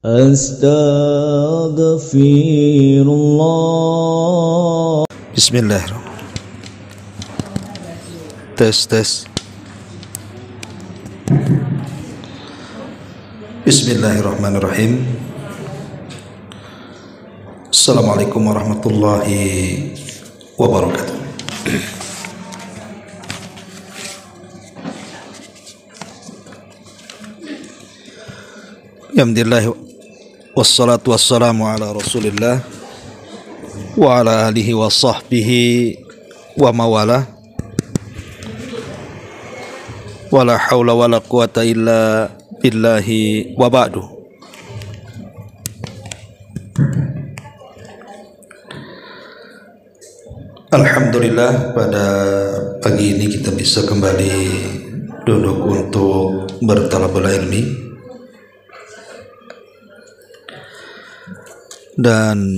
Astaghfirullah. Bismillahirrahmanirrahim. Tes. Bismillahirrahmanirrahim. Assalamualaikum warahmatullahi wabarakatuh. Alhamdulillah, wassalatu wassalamu ala rasulillah wa ala alihi wa sahbihi wa mawala, wala hawla wala quwata illa billahi wa ba'du. Alhamdulillah, pada pagi ini kita bisa kembali duduk untuk bertalabul ilmi. Dan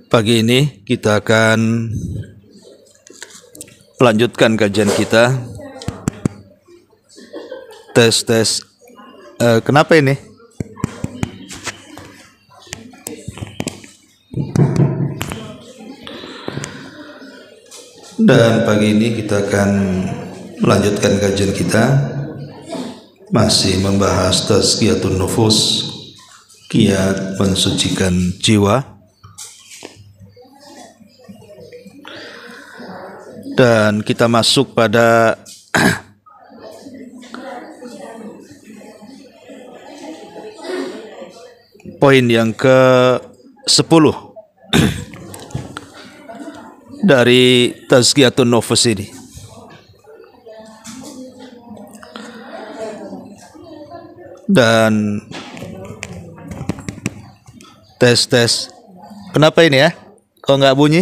pagi ini kita akan melanjutkan kajian kita. Tes. Kenapa ini? Dan pagi ini kita akan melanjutkan kajian kita, masih membahas tazkiyatun nufus, kiat mensucikan jiwa. Dan kita masuk pada poin yang ke-10 dari tazkiyatun nufus ini. Dan tes. Kenapa ini ya? Kok nggak bunyi?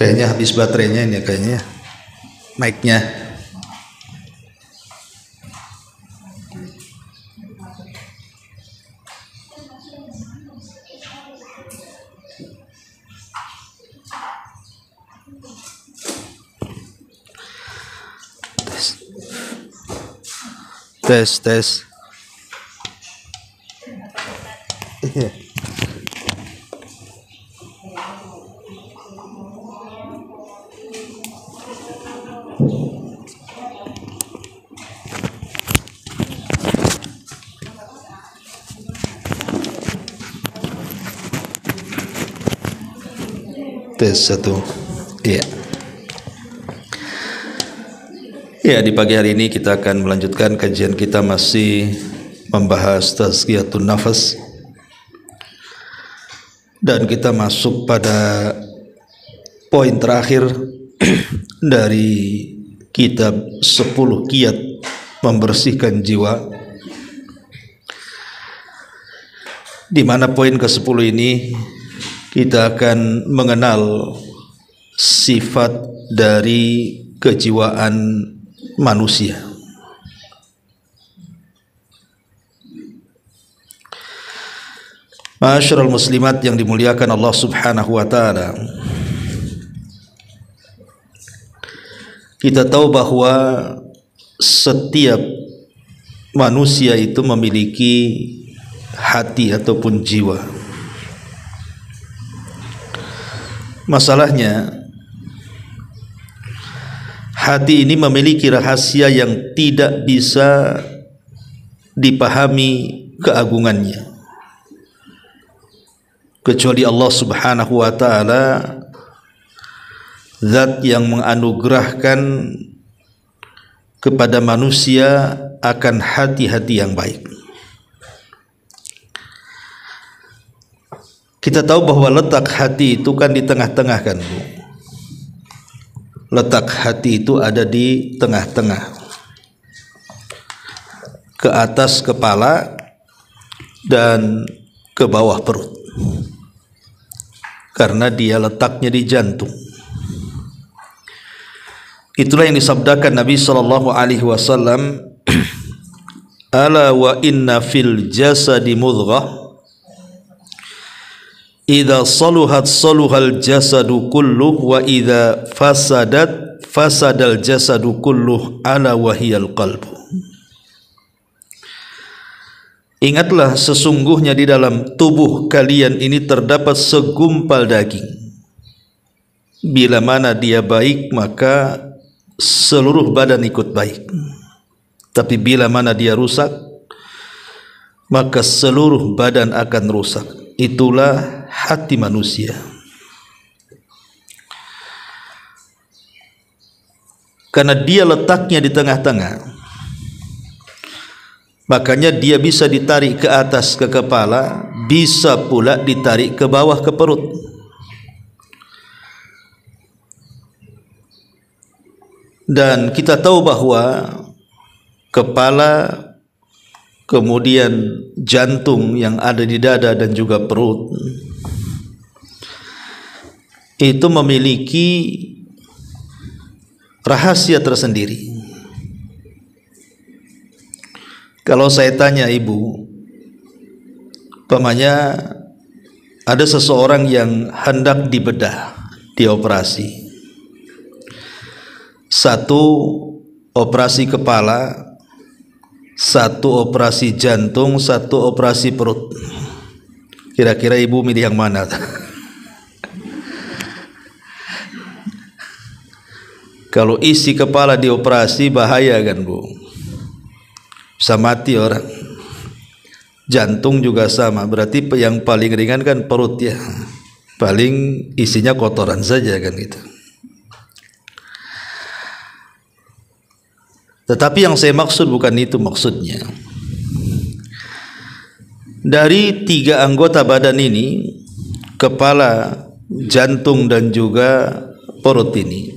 Kayaknya habis baterainya ini, kayaknya mic-nya. Tes. Tes 1. Iya. Ya, di pagi hari ini kita akan melanjutkan kajian kita, masih membahas tazkiyatun nafas. Dan kita masuk pada poin terakhir dari kitab 10 kiat membersihkan jiwa, di mana poin ke-10 ini kita akan mengenal sifat dari kejiwaan manusia. Ma'asyiral muslimat yang dimuliakan Allah Subhanahu wa taala. Kita tahu bahwa setiap manusia itu memiliki hati ataupun jiwa. Masalahnya, hati ini memiliki rahasia yang tidak bisa dipahami keagungannya kecuali Allah Subhanahu wa taala, zat yang menganugerahkan kepada manusia akan hati-hati yang baik. Kita tahu bahwa letak hati itu kan di tengah-tengah, kan Bu? Letak hati itu ada di tengah-tengah, ke atas kepala dan ke bawah perut. karena dia letaknya di jantung. Itulah yang disabdakan Nabi sallallahu alaihi wasallam, ala wa inna fil jasadi mudghah idza saluhat saluhal jasadu kulluh wa idza fasadat fasadal jasadu kulluh ala wahiyal qalbu. Ingatlah, sesungguhnya di dalam tubuh kalian ini terdapat segumpal daging. Bila mana dia baik, maka seluruh badan ikut baik. Tapi bila mana dia rusak, maka seluruh badan akan rusak. Itulah hati manusia. Karena dia letaknya di tengah-tengah, makanya dia bisa ditarik ke atas ke kepala, bisa pula ditarik ke bawah ke perut. Dan kita tahu bahwa kepala, kemudian jantung yang ada di dada dan juga perut itu memiliki rahasia tersendiri. Kalau saya tanya ibu, umpamanya ada seseorang yang hendak dibedah, dioperasi, satu operasi kepala, satu operasi jantung, satu operasi perut, kira-kira ibu milih yang mana? Kalau isi kepala dioperasi bahaya kan bu, bisa mati orang. Jantung juga sama, berarti yang paling ringan kan perut ya, paling isinya kotoran saja kan gitu. Tetapi yang saya maksud bukan itu maksudnya. Dari 3 anggota badan ini, kepala, jantung dan juga perut ini,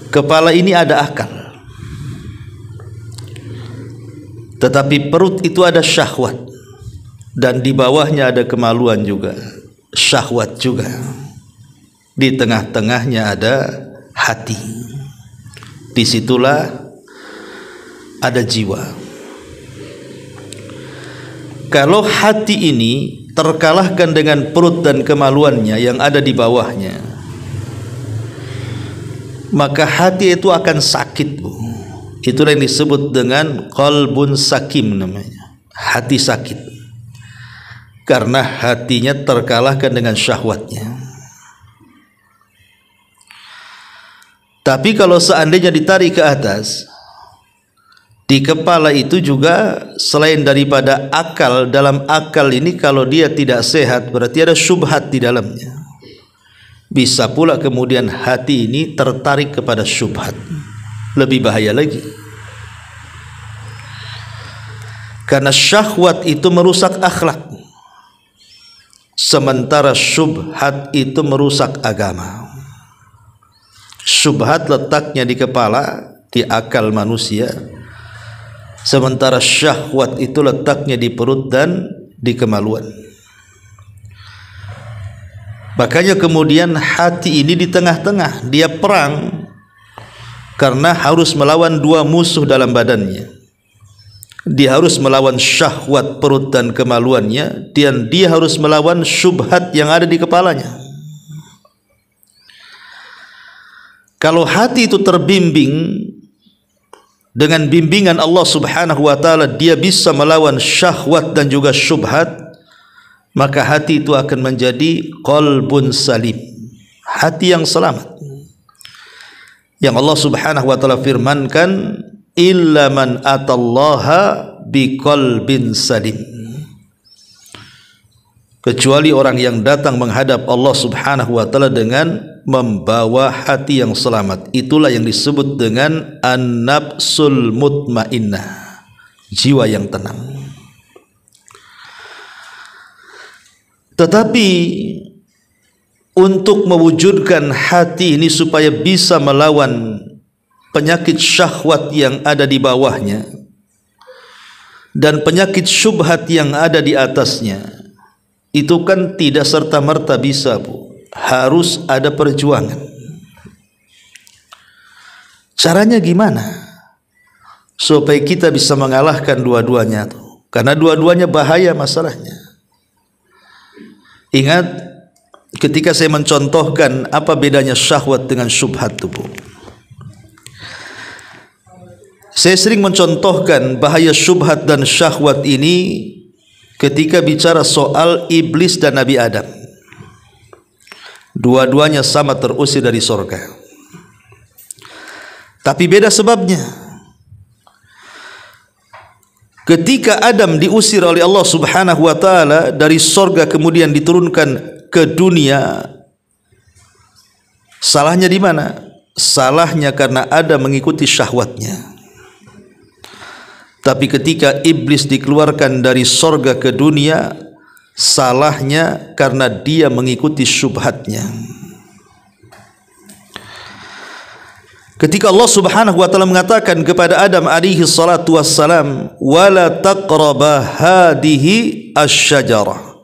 kepala ini ada akal, tetapi perut itu ada syahwat, dan di bawahnya ada kemaluan juga, syahwat juga. Di tengah-tengahnya ada hati. Disitulah ada jiwa. Kalau hati ini terkalahkan dengan perut dan kemaluannya yang ada di bawahnya, maka hati itu akan sakit bu. Itulah yang disebut dengan qalbun sakim namanya, hati sakit, karena hatinya terkalahkan dengan syahwatnya. Tapi kalau seandainya ditarik ke atas, di kepala itu juga selain daripada akal, dalam akal ini kalau dia tidak sehat berarti ada syubhat di dalamnya. Bisa pula kemudian hati ini tertarik kepada syubhat, lebih bahaya lagi. Karena syahwat itu merusak akhlak, sementara syubhat itu merusak agama. Syubhat letaknya di kepala, di akal manusia, sementara syahwat itu letaknya di perut dan di kemaluan. Makanya kemudian hati ini di tengah-tengah, dia perang karena harus melawan 2 musuh dalam badannya. Dia harus melawan syahwat perut dan kemaluannya, dan dia harus melawan syubhat yang ada di kepalanya. Kalau hati itu terbimbing dengan bimbingan Allah Subhanahu wa taala, dia bisa melawan syahwat dan juga syubhat, maka hati itu akan menjadi qalbun salim, hati yang selamat. Yang Allah Subhanahu wa taala firmankan, illa man atallaha biqalbin salim, kecuali orang yang datang menghadap Allah Subhanahu wa taala dengan membawa hati yang selamat. Itulah yang disebut dengan an-nafsul mutmainnah, jiwa yang tenang. Tetapi untuk mewujudkan hati ini supaya bisa melawan penyakit syahwat yang ada di bawahnya dan penyakit syubhat yang ada di atasnya, itu kan tidak serta-merta bisa, Bu. Harus ada perjuangan. Caranya gimana? Supaya kita bisa mengalahkan dua-duanya tuh. Karena dua-duanya bahaya masalahnya. Ingat ketika saya mencontohkan apa bedanya syahwat dengan syubhat tuh, Bu. Saya sering mencontohkan bahaya syubhat dan syahwat ini ketika bicara soal iblis dan Nabi Adam. Dua-duanya sama terusir dari surga. Tapi beda sebabnya. Ketika Adam diusir oleh Allah Subhanahu wa taala dari surga kemudian diturunkan ke dunia, salahnya di mana? Salahnya karena Adam mengikuti syahwatnya. Tapi ketika iblis dikeluarkan dari surga ke dunia, salahnya karena dia mengikuti syubhatnya. Ketika Allah Subhanahu wa taala mengatakan kepada Adam alaihi salatu wassalam, "Wala taqraba hadhihi asy-syajarah."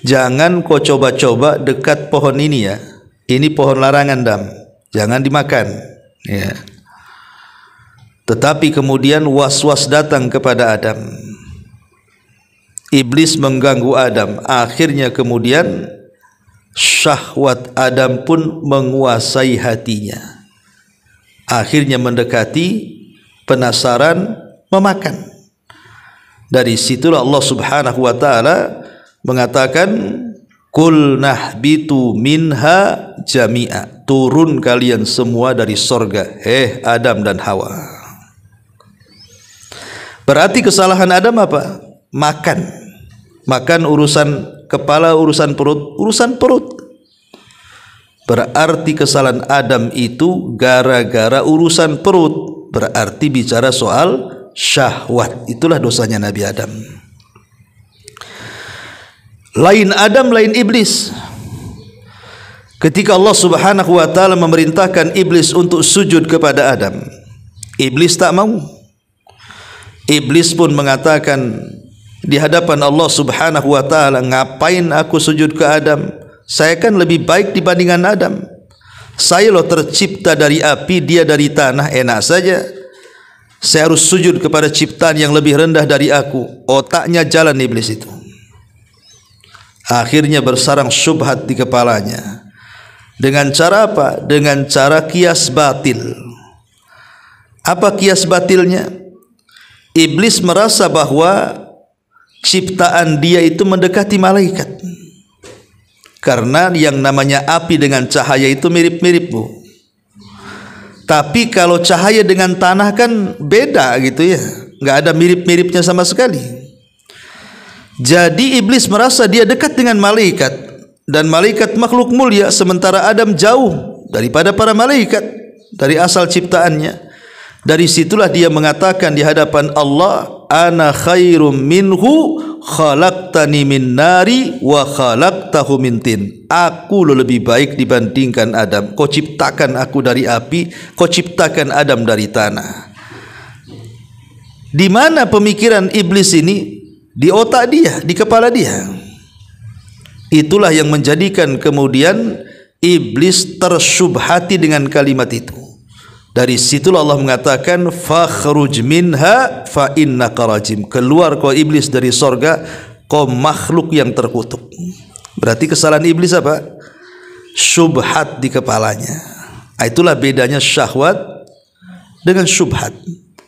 Jangan kau coba-coba dekat pohon ini ya. Ini pohon larangan, Dam. Jangan dimakan. Ya. Tetapi kemudian was-was datang kepada Adam. Iblis mengganggu Adam. Akhirnya kemudian syahwat Adam pun menguasai hatinya. Akhirnya mendekati, penasaran, memakan. Dari situlah Allah Subhanahu wa taala mengatakan, "Qul nahbitu minha jami'a." Turun kalian semua dari sorga, Adam dan Hawa. Berarti kesalahan Adam apa? Makan. Makan urusan kepala, urusan perut, urusan perut. Berarti kesalahan Adam itu gara-gara urusan perut. Berarti bicara soal syahwat. Itulah dosanya Nabi Adam. Lain Adam, lain iblis. Ketika Allah Subhanahu wa taala memerintahkan iblis untuk sujud kepada Adam, iblis tak mau. Iblis pun mengatakan di hadapan Allah Subhanahu wa taala, "Ngapain aku sujud ke Adam? Saya kan lebih baik dibandingkan Adam. Saya loh tercipta dari api, dia dari tanah, enak saja. Saya harus sujud kepada ciptaan yang lebih rendah dari aku." Otaknya jalan iblis itu. Akhirnya bersarang syubhat di kepalanya. Dengan cara apa? Dengan cara kias batil. Apa kias batilnya? Iblis merasa bahwa ciptaan dia itu mendekati malaikat. Karena yang namanya api dengan cahaya itu mirip-mirip, Bu. Tapi kalau cahaya dengan tanah kan beda gitu ya. Nggak ada mirip-miripnya sama sekali. Jadi iblis merasa dia dekat dengan malaikat. Dan malaikat makhluk mulia, sementara Adam jauh daripada para malaikat dari asal ciptaannya. Dari situlah dia mengatakan di hadapan Allah, "Ana khairum minhu, khalaqtani min nari wa khalaqtahu min tin." Aku lebih baik dibandingkan Adam. Kau ciptakan aku dari api, kau ciptakan Adam dari tanah. Di mana pemikiran iblis ini? Di otak dia, di kepala dia. Itulah yang menjadikan kemudian iblis tersyubhati dengan kalimat itu. Dari situlah Allah mengatakan, "Fakhruj minha fa innaka rajim." Keluar kau iblis dari sorga, kau makhluk yang terkutuk. Berarti kesalahan iblis apa? Syubhat di kepalanya. Itulah bedanya syahwat dengan syubhat.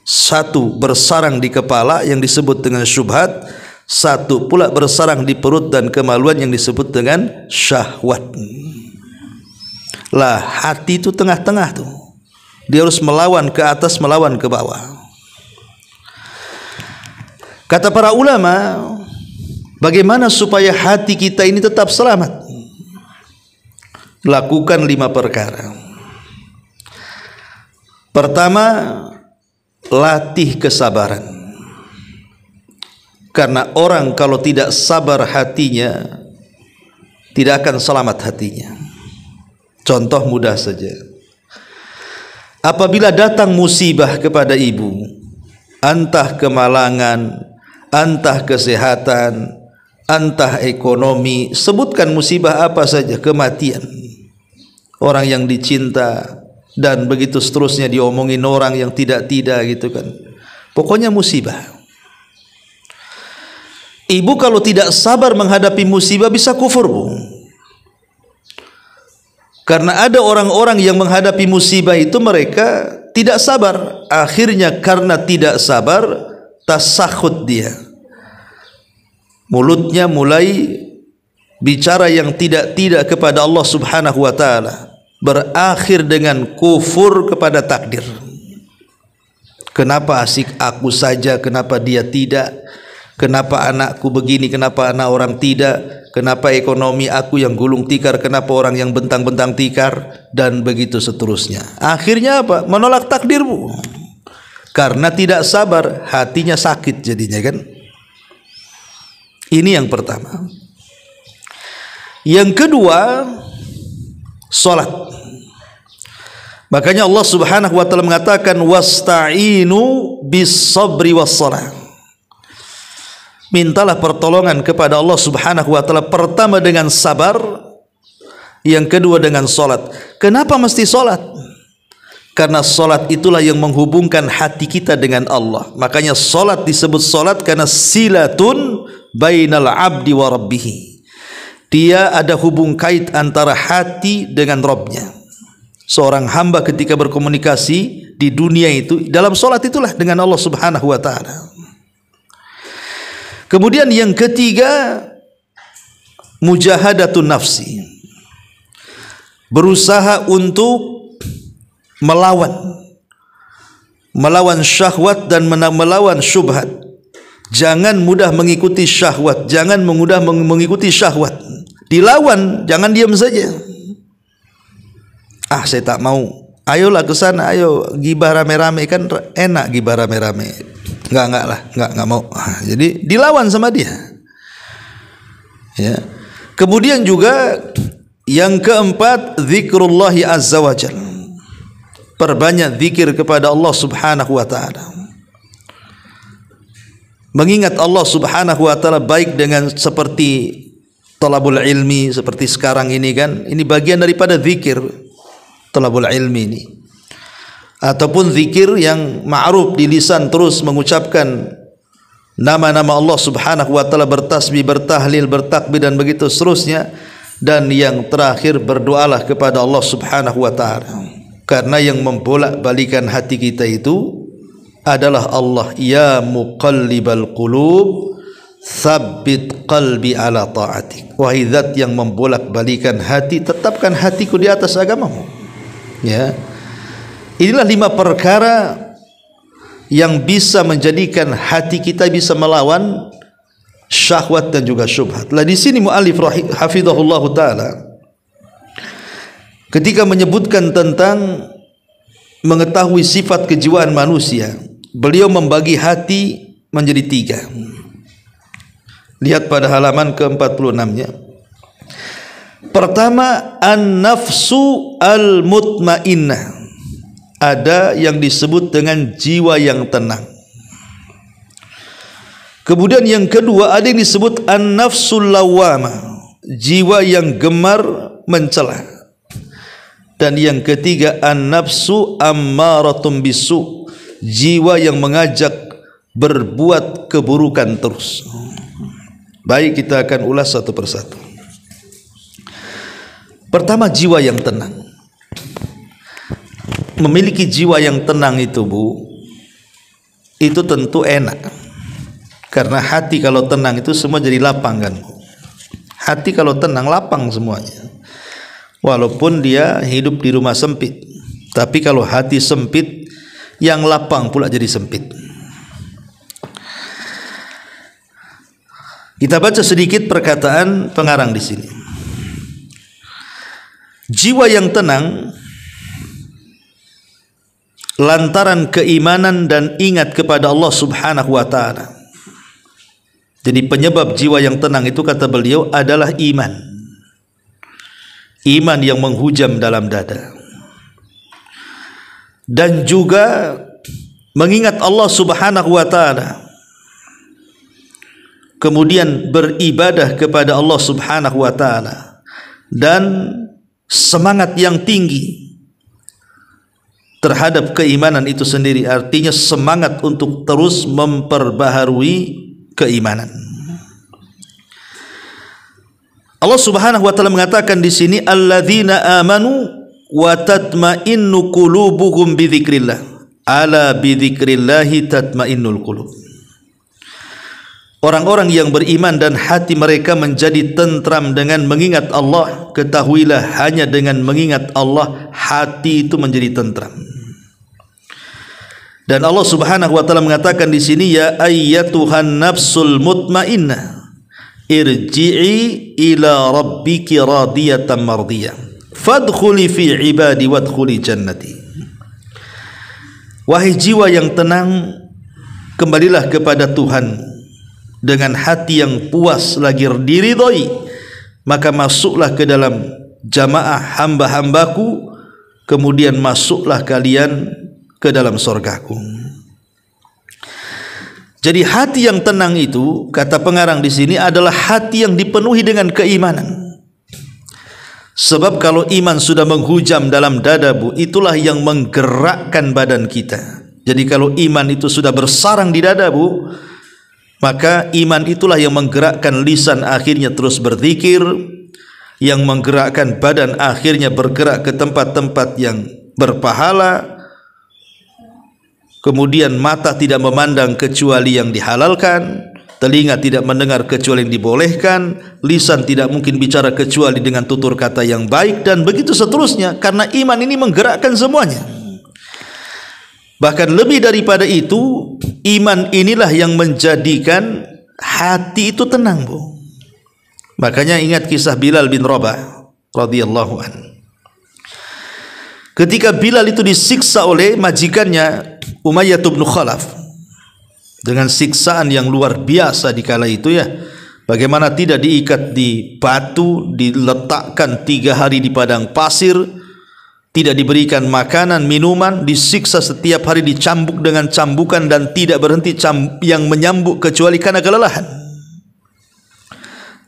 Satu bersarang di kepala yang disebut dengan syubhat, satu pula bersarang di perut dan kemaluan yang disebut dengan syahwat. Lah hati itu tengah-tengah tuh. Dia harus melawan ke atas, melawan ke bawah. Kata para ulama, bagaimana supaya hati kita ini tetap selamat? Lakukan 5 perkara. Pertama, latih kesabaran. Karena orang kalau tidak sabar hatinya, tidak akan selamat hatinya. Contoh mudah saja. Apabila datang musibah kepada ibu, entah kemalangan, entah kesehatan, entah ekonomi, sebutkan musibah apa saja, kematian, orang yang dicinta, dan begitu seterusnya, diomongin orang yang tidak-tidak gitu kan. Pokoknya musibah. Ibu kalau tidak sabar menghadapi musibah bisa kufur, Bu. Karena ada orang-orang yang menghadapi musibah itu mereka tidak sabar. Akhirnya karena tidak sabar, tasakhut dia. Mulutnya mulai bicara yang tidak-tidak kepada Allah Subhanahu wa taala, berakhir dengan kufur kepada takdir. Kenapa asik aku saja, kenapa dia tidak? Kenapa anakku begini, kenapa anak orang tidak? Kenapa ekonomi aku yang gulung tikar, kenapa orang yang bentang-bentang tikar? Dan begitu seterusnya. Akhirnya apa? Menolak takdir, Bu. Karena tidak sabar, hatinya sakit jadinya kan. Ini yang pertama. Yang kedua, salat. Makanya Allah Subhanahu wa taala mengatakan wasta'inu bis-sabri was-shalah. Mintalah pertolongan kepada Allah Subhanahu wa taala, pertama dengan sabar, yang kedua dengan salat. Kenapa mesti salat? Karena salat itulah yang menghubungkan hati kita dengan Allah. Makanya salat disebut salat karena silatun bainal abdi wa rabbih. Dia ada hubung kait antara hati dengan Rabbnya. Seorang hamba ketika berkomunikasi di dunia itu, dalam salat itulah dengan Allah Subhanahu wa taala. Kemudian yang ketiga, mujahadatun nafsi. Berusaha untuk melawan syahwat dan melawan syubhat. Jangan mudah mengikuti syahwat, jangan mudah mengikuti syahwat. Dilawan, jangan diam saja. Ah, saya tak mau. Ayolah ke sana, ayo gibah rame-rame, kan enak gibah rame-rame. Enggak mau. Jadi dilawan sama dia. Ya. Kemudian juga yang keempat, zikrullah azza wajal. Perbanyak zikir kepada Allah Subhanahu wa taala. Mengingat Allah Subhanahu wa taala baik dengan seperti talabul ilmi seperti sekarang ini kan. Ini bagian daripada zikir talabul ilmi ini. Ataupun zikir yang ma'ruf di lisan, terus mengucapkan nama-nama Allah Subhanahu wa taala, bertasbih, bertahlil, bertakbir dan begitu seterusnya. Dan yang terakhir, berdoalah kepada Allah Subhanahu wa taala. Karena yang membolak-balikan hati kita itu adalah Allah. Ya muqallibal qulub, tsabbit qalbi ala ta'atik. Wahai zat yang membolak-balikan hati, tetapkan hatiku di atas agamamu. Ya. Inilah 5 perkara yang bisa menjadikan hati kita bisa melawan syahwat dan juga syubhat. Lah di sini muallif hafizahullah taala ketika menyebutkan tentang mengetahui sifat kejiwaan manusia, beliau membagi hati menjadi 3. Lihat pada halaman ke-46-nya. Pertama, an-nafsu al-mutmainnah. Ada yang disebut dengan jiwa yang tenang. Kemudian yang kedua, ada yang disebut an-nafsul lawwamah, jiwa yang gemar mencela. Dan yang ketiga, an-nafsu ammaratum bisu, jiwa yang mengajak berbuat keburukan terus. Baik, kita akan ulas satu persatu. Pertama, jiwa yang tenang. Memiliki jiwa yang tenang itu, Bu, itu tentu enak. Karena hati kalau tenang itu semua jadi lapang kan. Hati kalau tenang lapang semuanya. Walaupun dia hidup di rumah sempit, tapi kalau hati sempit, yang lapang pula jadi sempit. Kita baca sedikit perkataan pengarang di sini. Jiwa yang tenang lantaran keimanan dan ingat kepada Allah Subhanahu wa taala. Jadi penyebab jiwa yang tenang itu, kata beliau, adalah iman. Iman yang menghujam dalam dada. Dan juga mengingat Allah Subhanahu wa taala. kemudian beribadah kepada Allah Subhanahu wa taala, dan semangat yang tinggi terhadap keimanan itu sendiri, artinya semangat untuk terus memperbaharui keimanan. Allah Subhanahu wa taala mengatakan di sini, alladzina amanu wa tatma'innu qulubuhum bi dzikrillah. Ala bi dzikrillahi tatma'innul qulub. Orang-orang yang beriman dan hati mereka menjadi tentram dengan mengingat Allah, ketahuilah hanya dengan mengingat Allah hati itu menjadi tentram. Dan Allah Subhanahu wa taala mengatakan di sini, ya ayyatuhan nafsul mutmainnah irji'i ila rabbiki radiyatan mardiyah fadkhuli fi ibadi wadkhuli jannati. Wahai jiwa yang tenang, kembalilah kepada Tuhan dengan hati yang puas lagi diridhoi, maka masuklah ke dalam jamaah hamba-hambaku, kemudian masuklah kalian ke dalam surgaku. Jadi hati yang tenang itu, kata pengarang di sini, adalah hati yang dipenuhi dengan keimanan. Sebab kalau iman sudah menghujam dalam dada, Bu, itulah yang menggerakkan badan kita. Jadi kalau iman itu sudah bersarang di dada, Bu, maka iman itulah yang menggerakkan lisan akhirnya terus berzikir, yang menggerakkan badan akhirnya bergerak ke tempat-tempat yang berpahala. Kemudian mata tidak memandang kecuali yang dihalalkan, telinga tidak mendengar kecuali yang dibolehkan, lisan tidak mungkin bicara kecuali dengan tutur kata yang baik, dan begitu seterusnya, karena iman ini menggerakkan semuanya. Bahkan lebih daripada itu, iman inilah yang menjadikan hati itu tenang, Bu. Makanya ingat kisah Bilal bin Rabah radhiyallahu anhu. Ketika Bilal itu disiksa oleh majikannya Umayyah bin Khalaf dengan siksaan yang luar biasa di kala itu, ya. Bagaimana tidak diikat di batu, diletakkan 3 hari di padang pasir, tidak diberikan makanan, minuman, disiksa setiap hari, dicambuk dengan cambukan dan tidak berhenti yang menyambuk kecuali karena kelelahan.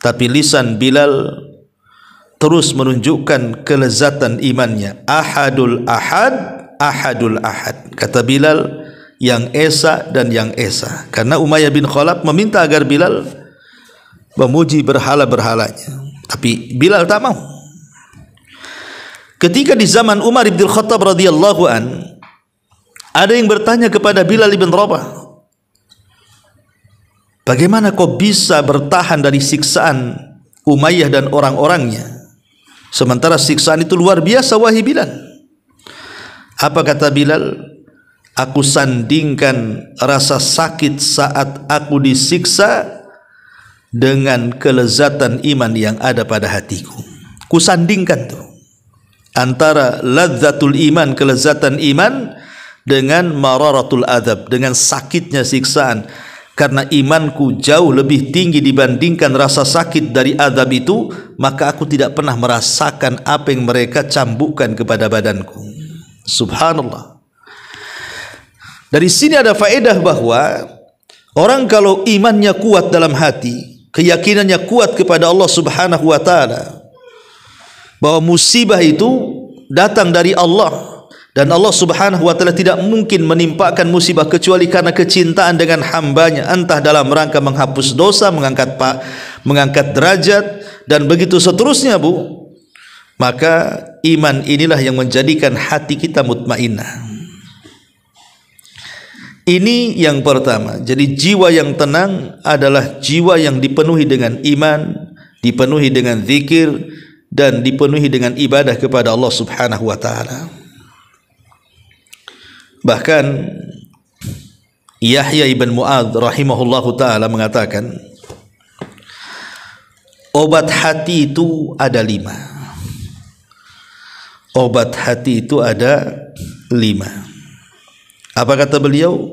Tapi lisan Bilal terus menunjukkan kelezatan imannya. Ahadul ahad, ahadul ahad. Kata Bilal, yang esa dan yang esa. Karena Umayyah bin Khalaf meminta agar Bilal memuji berhala-berhalanya, tapi Bilal tak mau. Ketika di zaman Umar bin Khattab radhiyallahu an, ada yang bertanya kepada Bilal bin Rabah, bagaimana kau bisa bertahan dari siksaan Umayyah dan orang-orangnya, sementara siksaan itu luar biasa, wahai Bilal? Apa kata Bilal? Aku sandingkan rasa sakit saat aku disiksa dengan kelezatan iman yang ada pada hatiku. Kusandingkan tuh antara ladzatul iman, kelezatan iman, dengan mararatul adab, dengan sakitnya siksaan. Karena imanku jauh lebih tinggi dibandingkan rasa sakit dari adab itu, maka aku tidak pernah merasakan apa yang mereka cambukkan kepada badanku. Subhanallah. Dari sini ada faedah bahwa orang kalau imannya kuat dalam hati, keyakinannya kuat kepada Allah Subhanahu wa taala, bahwa musibah itu datang dari Allah, dan Allah Subhanahu wa taala tidak mungkin menimpakan musibah kecuali karena kecintaan dengan hambanya, entah dalam rangka menghapus dosa, mengangkat derajat, dan begitu seterusnya, Bu. Maka iman inilah yang menjadikan hati kita mutmainnah. Ini yang pertama. Jadi jiwa yang tenang adalah jiwa yang dipenuhi dengan iman, dipenuhi dengan zikir, dan dipenuhi dengan ibadah kepada Allah Subhanahu wa taala. Bahkan Yahya ibn Mu'adz rahimahullahu taala mengatakan, obat hati itu ada 5. Obat hati itu ada 5. Apa kata beliau?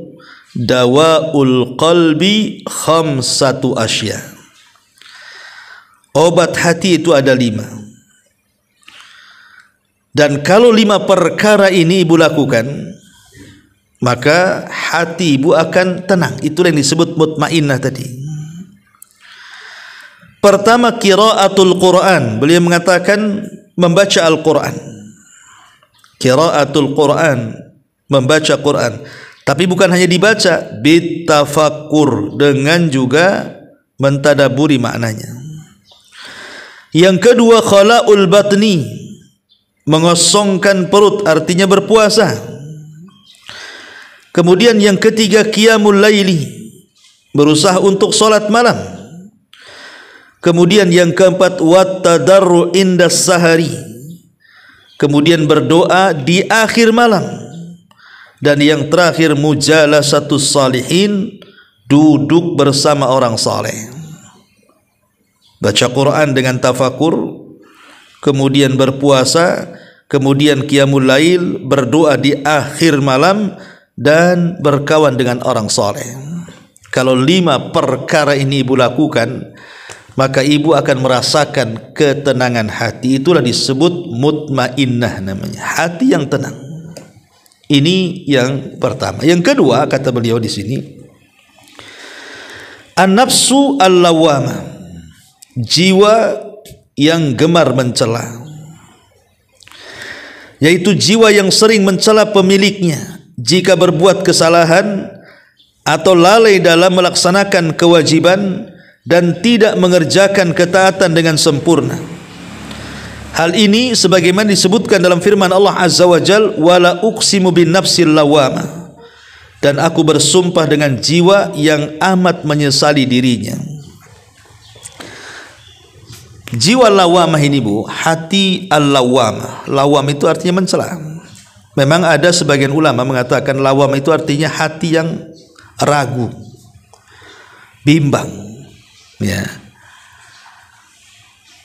Dawaul qalbi khamsatu asya. Obat hati itu ada 5. Dan kalau 5 perkara ini ibu lakukan, maka hati ibu akan tenang. Itulah yang disebut mutmainnah tadi. Pertama, qiraatul Quran. Beliau mengatakan membaca Al-Quran. Qiraatul Quran, membaca Quran. Tapi bukan hanya dibaca, bitafakkur, dengan juga mentadaburi maknanya. Yang kedua, khala'ul batni, mengosongkan perut, artinya berpuasa. Kemudian yang ketiga, qiyamul laili, berusaha untuk salat malam. Kemudian yang keempat, wattadarru indas sahari, kemudian berdoa di akhir malam. Dan yang terakhir, mujalasatus salihin, duduk bersama orang saleh. Baca Quran dengan tafakur, kemudian berpuasa, kemudian qiyamul lail, berdoa di akhir malam, dan berkawan dengan orang saleh. Kalau 5 perkara ini ibu lakukan, maka ibu akan merasakan ketenangan hati. Itulah disebut mutmainnah namanya, hati yang tenang. Ini yang pertama. Yang kedua, kata beliau di sini, an-nafsu al-lawwamah, jiwa yang gemar mencela, yaitu jiwa yang sering mencela pemiliknya jika berbuat kesalahan atau lalai dalam melaksanakan kewajiban dan tidak mengerjakan ketaatan dengan sempurna. Hal ini sebagaimana disebutkan dalam firman Allah Azza wa Jal, wala uqsimu bin nafsil lawamah, dan aku bersumpah dengan jiwa yang amat menyesali dirinya. Jiwa lawamah ini, Bu, hati al-lawamah. Lawam itu artinya mencela. Memang ada sebagian ulama mengatakan lawam itu artinya hati yang ragu, bimbang. Ya.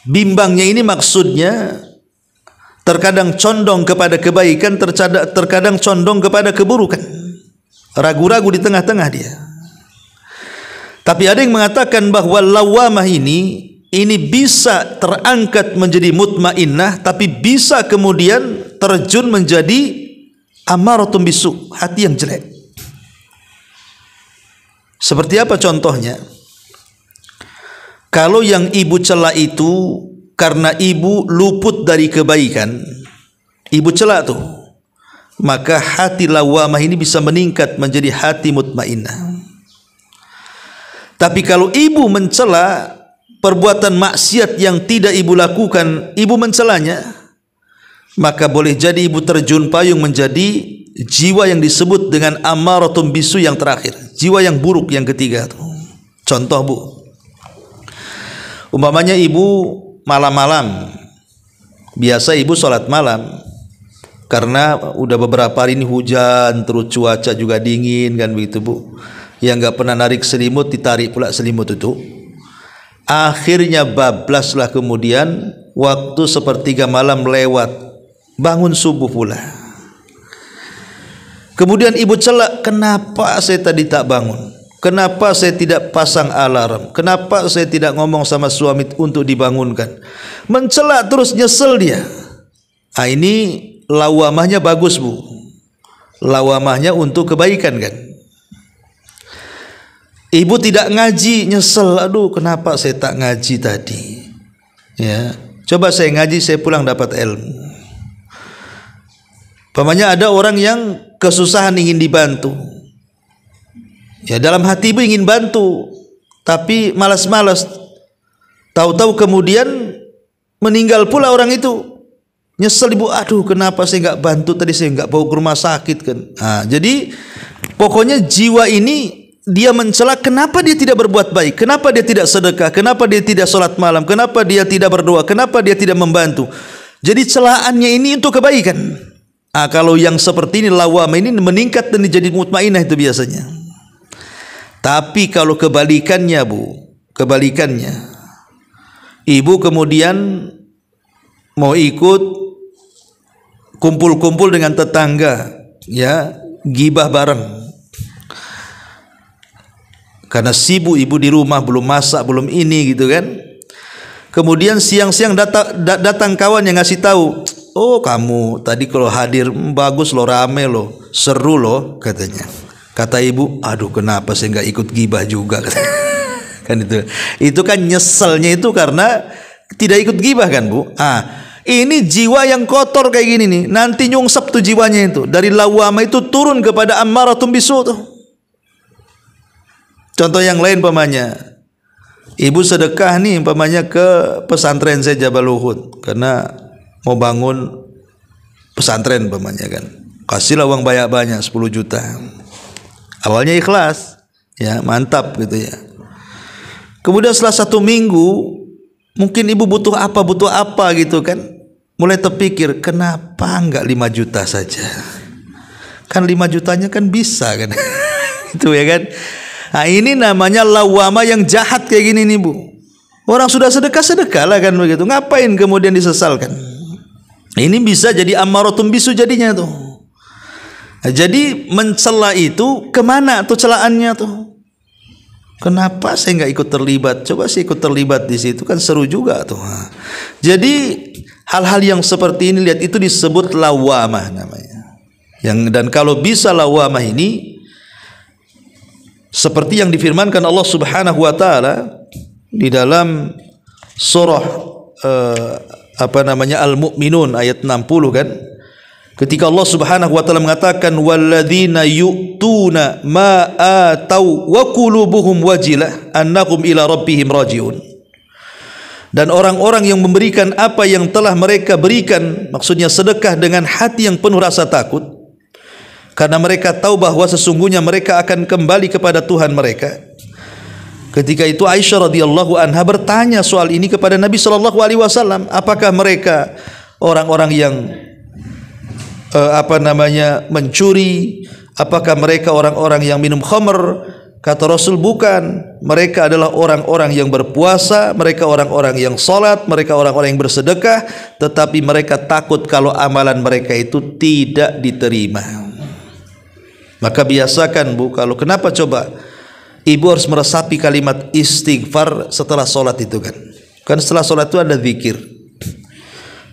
Bimbangnya ini maksudnya terkadang condong kepada kebaikan, terkadang condong kepada keburukan. Ragu-ragu di tengah-tengah dia. Tapi ada yang mengatakan bahwa lawamah ini bisa terangkat menjadi mutmainnah, tapi bisa kemudian terjun menjadi amaratun bisu, hati yang jelek. Seperti apa contohnya? Kalau yang ibu cela itu karena ibu luput dari kebaikan, ibu cela tuh, maka hati lawamah ini bisa meningkat menjadi hati mutmainnah. Tapi kalau ibu mencela perbuatan maksiat yang tidak ibu lakukan, ibu mencelanya, maka boleh jadi ibu terjun payung menjadi jiwa yang disebut dengan amaratun bisu yang terakhir, jiwa yang buruk yang ketiga tuh. Contoh, Bu, umpamanya ibu malam-malam, biasa ibu sholat malam, karena udah beberapa hari ini hujan, terus cuaca juga dingin kan begitu, Bu. Yang nggak pernah narik selimut, ditarik pula selimut itu. Akhirnya bablaslah kemudian waktu sepertiga malam lewat, bangun subuh pula. Kemudian ibu celak, kenapa saya tadi tak bangun? Kenapa saya tidak pasang alarm? Kenapa saya tidak ngomong sama suami untuk dibangunkan? Mencela terus, nyesel dia. Ah, ini lawamahnya bagus, Bu. Lawamahnya untuk kebaikan kan. Ibu tidak ngaji, nyesel. Aduh, kenapa saya tak ngaji tadi? Ya, coba saya ngaji, saya pulang dapat ilmu. Pamannya ada orang yang kesusahan ingin dibantu. Ya, dalam hati ibu ingin bantu, tapi malas-malas. Tahu-tahu kemudian meninggal pula orang itu. Nyesel ibu, aduh kenapa saya nggak bantu tadi, saya nggak bawa ke rumah sakit kan. Nah, jadi pokoknya jiwa ini dia mencela, kenapa dia tidak berbuat baik, kenapa dia tidak sedekah, kenapa dia tidak sholat malam, kenapa dia tidak berdoa, kenapa dia tidak membantu. Jadi celaannya ini untuk kebaikan. Nah, kalau yang seperti ini lawamah ini meningkat dan menjadi mutmainnah itu biasanya. Tapi kalau kebalikannya, Bu, kebalikannya, ibu kemudian mau ikut kumpul-kumpul dengan tetangga, ya, gibah bareng. Karena sibuk ibu di rumah, belum masak, belum ini gitu kan. Kemudian siang-siang datang kawan yang ngasih tahu, oh kamu tadi kalau hadir bagus loh, rame loh, seru loh katanya. Kata ibu, aduh kenapa saya nggak ikut gibah juga? Kan itu kan nyeselnya itu karena tidak ikut gibah kan Bu. Ini jiwa yang kotor kayak gini nih, nanti nyungsep tuh jiwanya itu, dari lawamah itu turun kepada ammaratum bisu tuh. Contoh yang lain pamannya, ibu sedekah nih pamannya ke pesantren saya Jabal Uhud karena mau bangun pesantren pamannya kan, kasihlah uang banyak-banyak 10 juta. Awalnya ikhlas, ya mantap gitu ya. Kemudian setelah 1 minggu, mungkin ibu butuh apa gitu kan, mulai terpikir kenapa enggak 5 juta saja, kan 5 jutanya kan bisa kan. Itu ya kan. Nah ini namanya lawama yang jahat kayak gini nih Bu. Orang sudah sedekah lah kan begitu, ngapain kemudian disesalkan. Ini bisa jadi ammaratum bisu jadinya tuh. Nah, jadi mencela itu kemana tuh celaannya tuh? Kenapa saya nggak ikut terlibat? Coba sih ikut terlibat di situ kan seru juga tuh. Jadi hal-hal yang seperti ini lihat itu disebut lawamah namanya. Dan kalau bisa lawamah ini seperti yang difirmankan Allah Subhanahu wa taala di dalam surah Al-Mu'minun ayat 60 kan. Ketika Allah Subhanahu wa taala mengatakan walladzina yu'tuna ma atau wa qulubuhum wajilah annahum ila rabbihim rajiun. Dan orang-orang yang memberikan apa yang telah mereka berikan, maksudnya sedekah dengan hati yang penuh rasa takut, karena mereka tahu bahwa sesungguhnya mereka akan kembali kepada Tuhan mereka. Ketika itu Aisyah radhiyallahu anha bertanya soal ini kepada Nabi sallallahu alaihi wasallam, apakah mereka orang-orang yang mencuri? Apakah mereka orang-orang yang minum khamr? Kata Rasul, bukan. Mereka adalah orang-orang yang berpuasa, mereka orang-orang yang salat, mereka orang-orang yang bersedekah, tetapi mereka takut kalau amalan mereka itu tidak diterima. Maka biasakan Bu, kalau kenapa coba ibu harus meresapi kalimat istighfar setelah salat itu kan? Kan setelah salat itu ada zikir.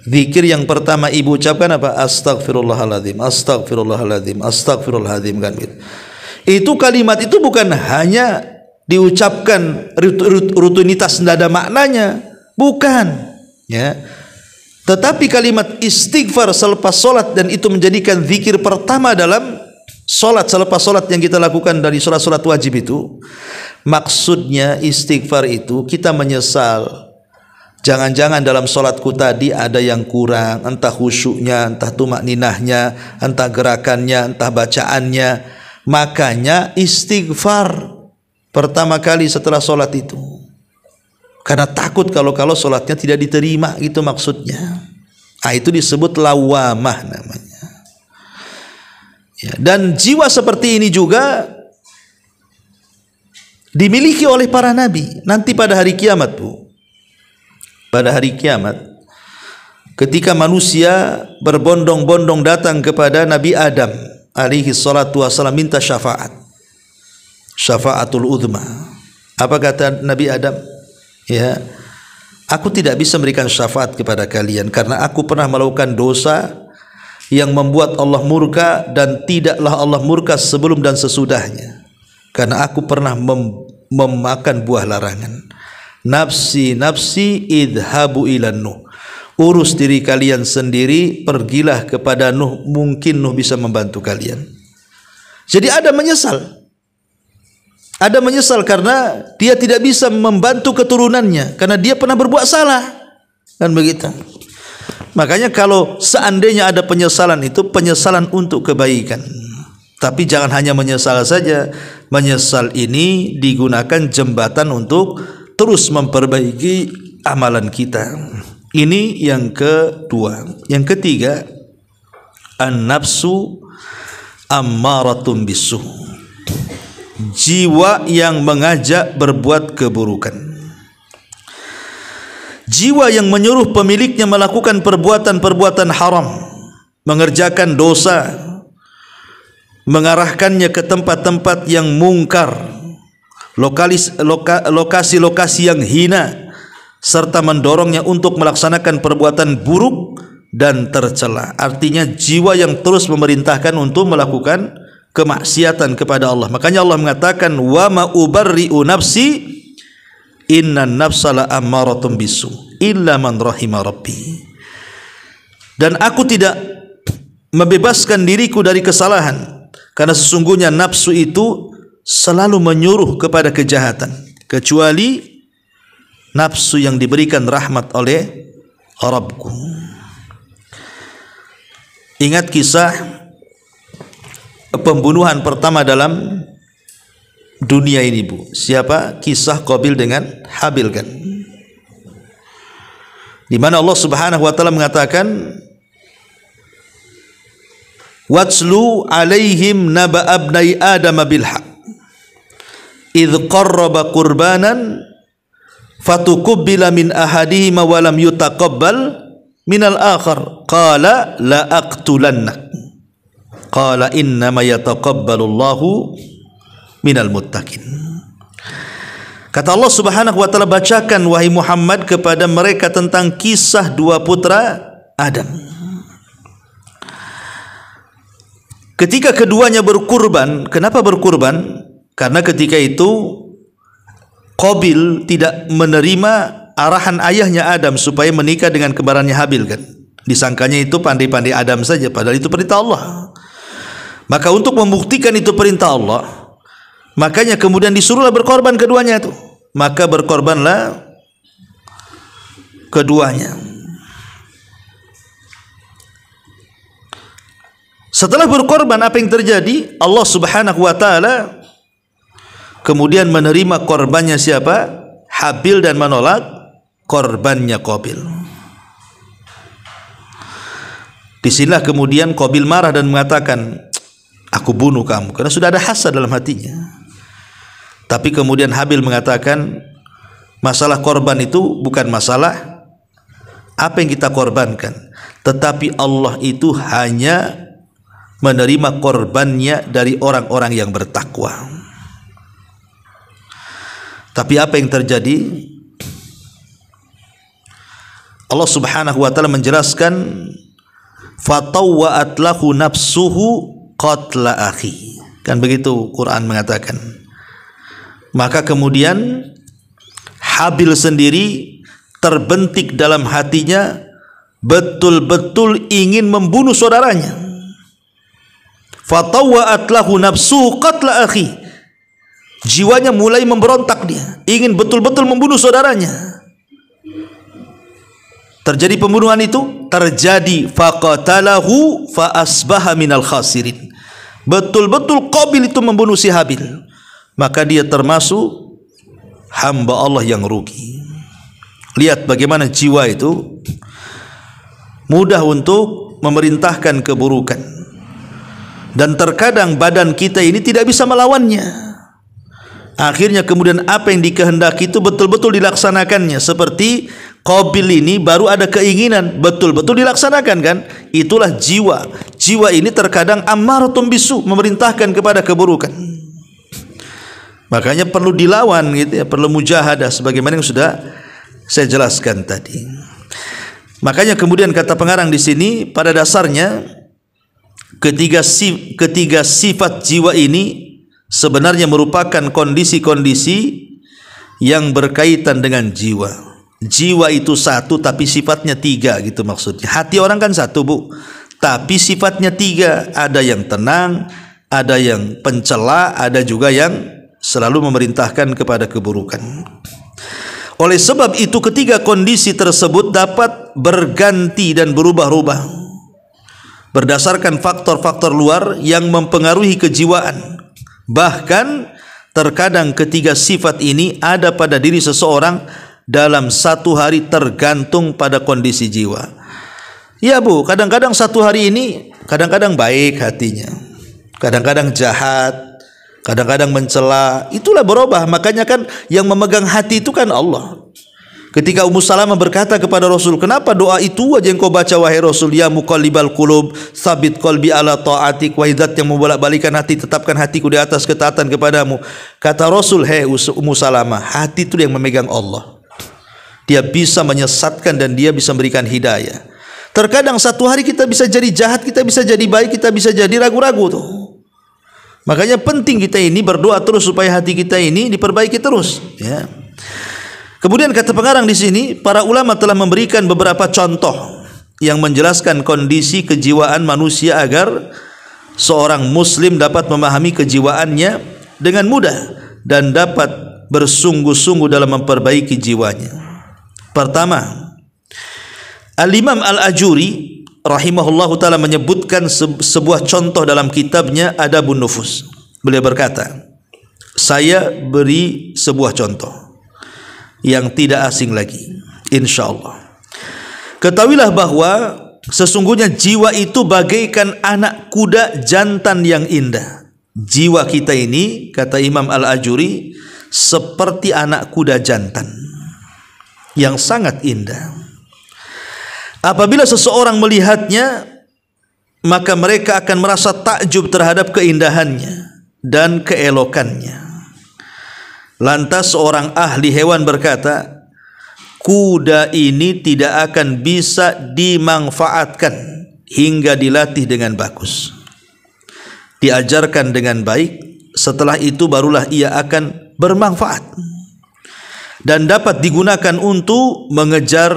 Zikir yang pertama ibu ucapkan apa? Astaghfirullahaladzim, astaghfirullahaladzim, astaghfirullahaladzim kan gitu. Itu kalimat itu bukan hanya diucapkan rutinitas, tidak ada maknanya, bukan ya. Tetapi kalimat istighfar selepas solat, dan itu menjadikan zikir pertama dalam solat selepas solat yang kita lakukan dari solat-solat wajib itu. Maksudnya istighfar itu kita menyesal, jangan-jangan dalam solatku tadi ada yang kurang, entah khusyuknya, entah tumakninahnya, entah gerakannya, entah bacaannya. Makanya istighfar pertama kali setelah solat itu, karena takut kalau solatnya tidak diterima, gitu maksudnya. Nah, itu disebut lawamah namanya ya. Dan jiwa seperti ini juga dimiliki oleh para nabi nanti pada hari kiamat Bu. Pada hari kiamat, ketika manusia berbondong-bondong datang kepada Nabi Adam alaihi salatu wassalam minta syafaat, syafaatul udhma. Apa kata Nabi Adam? Ya, aku tidak bisa memberikan syafaat kepada kalian karena aku pernah melakukan dosa yang membuat Allah murka, dan tidaklah Allah murka sebelum dan sesudahnya, karena aku pernah memakan buah larangan. Nafsi nafsi idhabu ilan Nuh, urus diri kalian sendiri, pergilah kepada Nuh, mungkin Nuh bisa membantu kalian. Jadi Adam menyesal karena dia tidak bisa membantu keturunannya, karena dia pernah berbuat salah, kan begitu. Makanya kalau seandainya ada penyesalan, itu penyesalan untuk kebaikan. Tapi jangan hanya menyesal saja. Menyesal ini digunakan jembatan untuk terus memperbaiki amalan kita. Ini yang kedua. Yang ketiga, an-nafsu ammaratum bisu, jiwa yang mengajak berbuat keburukan, jiwa yang menyuruh pemiliknya melakukan perbuatan-perbuatan haram, mengerjakan dosa, mengarahkannya ke tempat-tempat yang mungkar, lokasi-lokasi yang hina, serta mendorongnya untuk melaksanakan perbuatan buruk dan tercela. Artinya jiwa yang terus memerintahkan untuk melakukan kemaksiatan kepada Allah. Makanya Allah mengatakan wa ma ubarri'u nafsi Innan nafsa la ammaratun bisu illa man rahima rabbi. Dan aku tidak membebaskan diriku dari kesalahan, karena sesungguhnya nafsu itu selalu menyuruh kepada kejahatan, kecuali nafsu yang diberikan rahmat oleh Rabbku. Ingat kisah pembunuhan pertama dalam dunia ini, Bu. Siapa? Kisah Qabil dengan Habil, kan? Di mana Allah Subhanahu wa taala mengatakan, "Watslu alaihim naba abnai Adam bil haq idh qarraba qurbanan fatukubbila min ahadihima wa lam yutaqabbal minal akhar qala la aqtulannak qala innama yataqabbalullahu minal muttaqin." Kata Allah Subhanahu wa taala, bacakan wahai Muhammad kepada mereka tentang kisah dua putra Adam. Ketika keduanya berkurban, kenapa berkurban? Karena ketika itu Qabil tidak menerima arahan ayahnya Adam supaya menikah dengan kembarannya Habil, kan? Disangkanya itu pandai-pandai Adam saja, padahal itu perintah Allah. Maka untuk membuktikan itu perintah Allah, makanya kemudian disuruhlah berkorban keduanya itu. Maka berkorbanlah keduanya. Setelah berkorban, apa yang terjadi? Allah Subhanahu wa taala kemudian menerima korbannya siapa? Habil, dan menolak korbannya Qabil. Disinilah kemudian Qabil marah dan mengatakan, aku bunuh kamu, karena sudah ada hasad dalam hatinya. Tapi kemudian Habil mengatakan, masalah korban itu bukan masalah apa yang kita korbankan, tetapi Allah itu hanya menerima korbannya dari orang-orang yang bertakwa. Tapi apa yang terjadi? Allah Subhanahu wa taala menjelaskan, fatawwa'at lahu nafsuhu qatla akhi. Kan begitu Quran mengatakan. Maka kemudian Habil sendiri terbentik dalam hatinya betul-betul ingin membunuh saudaranya. Fatawwa'at lahu nafsuhu qatla akhi. Jiwanya mulai memberontak, dia ingin betul-betul membunuh saudaranya. Terjadi pembunuhan itu, terjadi faqatalahu fa asbaha minal khasirin. Betul-betul Qabil itu membunuh si Habil, maka dia termasuk hamba Allah yang rugi. Lihat bagaimana jiwa itu mudah untuk memerintahkan keburukan, dan terkadang badan kita ini tidak bisa melawannya. Akhirnya kemudian apa yang dikehendaki itu betul-betul dilaksanakannya. Seperti Qabil ini baru ada keinginan, betul-betul dilaksanakan, kan? Itulah jiwa. Jiwa ini terkadang ammaratun bisu, memerintahkan kepada keburukan. Makanya perlu dilawan, gitu ya, perlu mujahadah sebagaimana yang sudah saya jelaskan tadi. Makanya kemudian kata pengarang di sini, pada dasarnya ketiga sifat jiwa ini sebenarnya merupakan kondisi-kondisi yang berkaitan dengan jiwa. Jiwa itu satu tapi sifatnya tiga, gitu maksudnya. Hati orang kan satu, Bu, tapi sifatnya tiga. Ada yang tenang, ada yang pencela, ada juga yang selalu memerintahkan kepada keburukan. Oleh sebab itu ketiga kondisi tersebut dapat berganti dan berubah-ubah berdasarkan faktor-faktor luar yang mempengaruhi kejiwaan. Bahkan terkadang ketiga sifat ini ada pada diri seseorang dalam satu hari, tergantung pada kondisi jiwa. Ya, Bu, kadang-kadang satu hari ini kadang-kadang baik hatinya, kadang-kadang jahat, kadang-kadang mencela. Itulah berubah. Makanya kan yang memegang hati itu kan Allah. Ketika Ummu Salamah berkata kepada Rasul, kenapa doa itu aja yang kau baca wahai Rasul? Ya muqallibal qulub, tsabit qalbi ala ta'atik. Wahai zat yang membolak-balikan hati, tetapkan hatiku di atas ketaatan kepadamu. Kata Rasul, hei Ummu Salamah, hati itu yang memegang Allah. Dia bisa menyesatkan dan dia bisa memberikan hidayah. Terkadang satu hari kita bisa jadi jahat, kita bisa jadi baik, kita bisa jadi ragu-ragu tuh. Makanya penting kita ini berdoa terus supaya hati kita ini diperbaiki terus, ya. Kemudian kata pengarang di sini, para ulama telah memberikan beberapa contoh yang menjelaskan kondisi kejiwaan manusia agar seorang muslim dapat memahami kejiwaannya dengan mudah dan dapat bersungguh-sungguh dalam memperbaiki jiwanya. Pertama, Al-Imam Al-Ajuri rahimahullahu ta'ala menyebutkan sebuah contoh dalam kitabnya Adabun Nufus. Beliau berkata, saya beri sebuah contoh yang tidak asing lagi, insyaallah. Ketahuilah bahwa sesungguhnya jiwa itu bagaikan anak kuda jantan yang indah. Jiwa kita ini, kata Imam Al-Ajuri, seperti anak kuda jantan yang sangat indah. Apabila seseorang melihatnya, maka mereka akan merasa takjub terhadap keindahannya dan keelokannya. Lantas seorang ahli hewan berkata, kuda ini tidak akan bisa dimanfaatkan hingga dilatih dengan bagus, diajarkan dengan baik. Setelah itu barulah ia akan bermanfaat dan dapat digunakan untuk mengejar,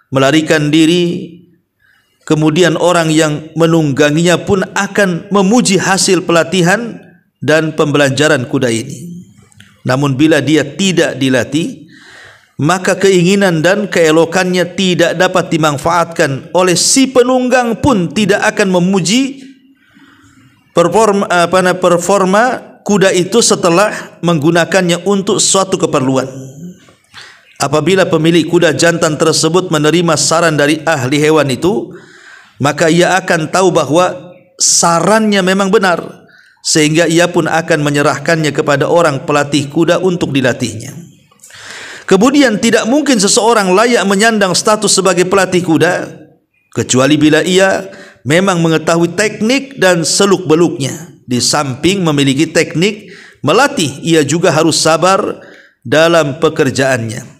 melarikan diri. Kemudian orang yang menungganginya pun akan memuji hasil pelatihan dan pembelajaran kuda ini. Namun bila dia tidak dilatih, maka keinginan dan keelokannya tidak dapat dimanfaatkan oleh si penunggang pun tidak akan memuji performa kuda itu setelah menggunakannya untuk suatu keperluan. Apabila pemilik kuda jantan tersebut menerima saran dari ahli hewan itu, maka ia akan tahu bahwa sarannya memang benar, sehingga ia pun akan menyerahkannya kepada orang pelatih kuda untuk dilatihnya. Kemudian tidak mungkin seseorang layak menyandang status sebagai pelatih kuda kecuali bila ia memang mengetahui teknik dan seluk-beluknya. Di samping memiliki teknik melatih, ia juga harus sabar dalam pekerjaannya.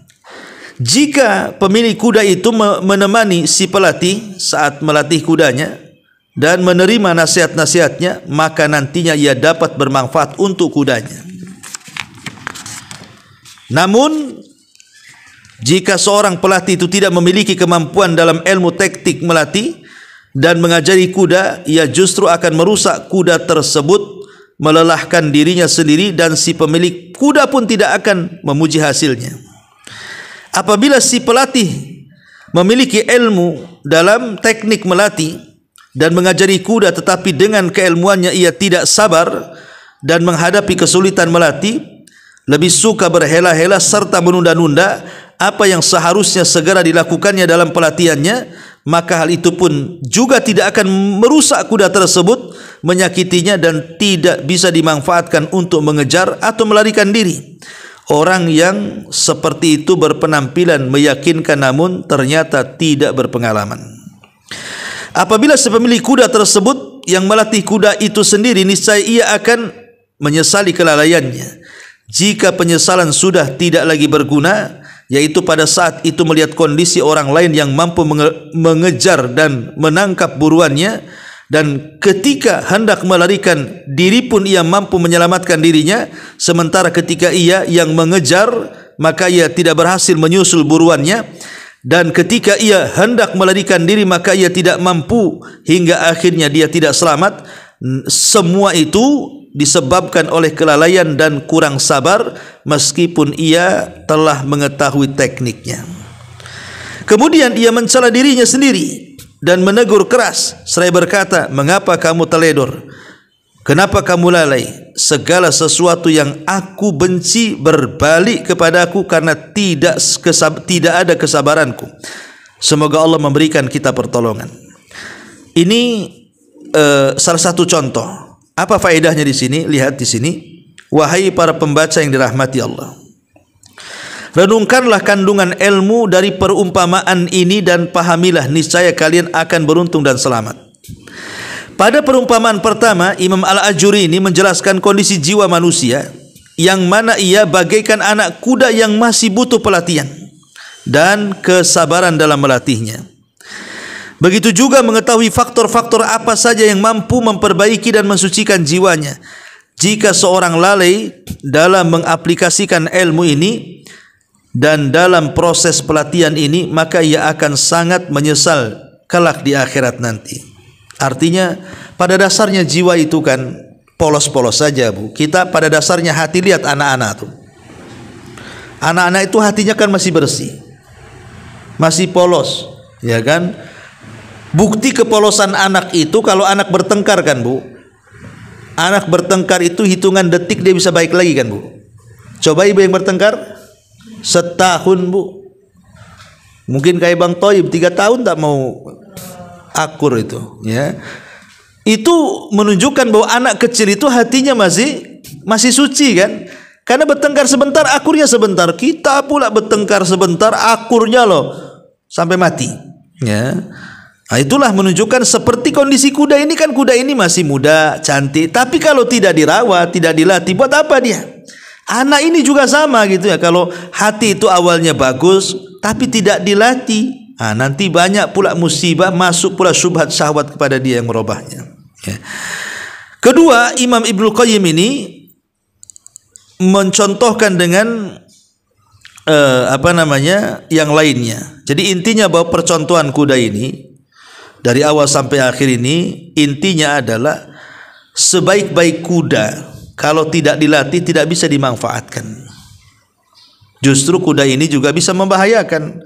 Jika pemilik kuda itu menemani si pelatih saat melatih kudanya dan menerima nasihat-nasihatnya, maka nantinya ia dapat bermanfaat untuk kudanya. Namun jika seorang pelatih itu tidak memiliki kemampuan dalam ilmu taktik melatih dan mengajari kuda, ia justru akan merusak kuda tersebut, melelahkan dirinya sendiri, dan si pemilik kuda pun tidak akan memuji hasilnya. Apabila si pelatih memiliki ilmu dalam teknik melatih dan mengajari kuda, tetapi dengan keilmuannya ia tidak sabar dan menghadapi kesulitan melatih, lebih suka berhela-hela serta menunda-nunda apa yang seharusnya segera dilakukannya dalam pelatihannya, maka hal itu pun juga tidak akan merusak kuda tersebut, menyakitinya, dan tidak bisa dimanfaatkan untuk mengejar atau melarikan diri. Orang yang seperti itu berpenampilan meyakinkan namun ternyata tidak berpengalaman. Apabila si pemilik kuda tersebut yang melatih kuda itu sendiri, niscaya ia akan menyesali kelalaiannya. Jika penyesalan sudah tidak lagi berguna, yaitu pada saat itu melihat kondisi orang lain yang mampu mengejar dan menangkap buruannya, dan ketika hendak melarikan diri pun ia mampu menyelamatkan dirinya, sementara ketika ia yang mengejar maka ia tidak berhasil menyusul buruannya, dan ketika ia hendak melarikan diri maka ia tidak mampu hingga akhirnya dia tidak selamat. Semua itu disebabkan oleh kelalaian dan kurang sabar meskipun ia telah mengetahui tekniknya. Kemudian ia mencela dirinya sendiri dan menegur keras seraya berkata, "Mengapa kamu teledor? Kenapa kamu lalai? Segala sesuatu yang aku benci berbalik kepadaku karena tidak ada kesabaranku." Semoga Allah memberikan kita pertolongan. Ini salah satu contoh. Apa faedahnya di sini? Lihat di sini. Wahai para pembaca yang dirahmati Allah, renungkanlah kandungan ilmu dari perumpamaan ini dan pahamilah, niscaya kalian akan beruntung dan selamat. Pada perumpamaan pertama, Imam Al-Ajuri ini menjelaskan kondisi jiwa manusia yang mana ia bagaikan anak kuda yang masih butuh pelatihan dan kesabaran dalam melatihnya. Begitu juga mengetahui faktor-faktor apa saja yang mampu memperbaiki dan mensucikan jiwanya. Jika seorang lalai dalam mengaplikasikan ilmu ini, dan dalam proses pelatihan ini maka ia akan sangat menyesal kelak di akhirat nanti. Artinya pada dasarnya jiwa itu kan polos-polos saja, Bu. Kita pada dasarnya hati, lihat anak-anak tuh. Anak-anak itu hatinya kan masih bersih, masih polos, ya kan? Bukti kepolosan anak itu kalau anak bertengkar kan, Bu. Anak bertengkar itu hitungan detik dia bisa baik lagi kan, Bu. Coba ibu yang bertengkar setahun, Bu. Mungkin kayak Bang Toib 3 tahun tak mau akur itu, ya. Itu menunjukkan bahwa anak kecil itu hatinya masih suci kan? Karena bertengkar sebentar, akurnya sebentar. Kita pula bertengkar sebentar, akurnya loh sampai mati, ya. Nah, itulah menunjukkan seperti kondisi kuda ini kan, kuda ini masih muda, cantik, tapi kalau tidak dirawat, tidak dilatih, buat apa dia? Anak ini juga sama gitu ya. Kalau hati itu awalnya bagus tapi tidak dilatih, nah, nanti banyak pula musibah, masuk pula syubhat syahwat kepada dia yang merubahnya, ya. Kedua, Imam Ibnu Qayyim ini mencontohkan dengan yang lainnya. Jadi intinya bahwa percontohan kuda ini dari awal sampai akhir ini intinya adalah sebaik-baik kuda kalau tidak dilatih tidak bisa dimanfaatkan. Justru kuda ini juga bisa membahayakan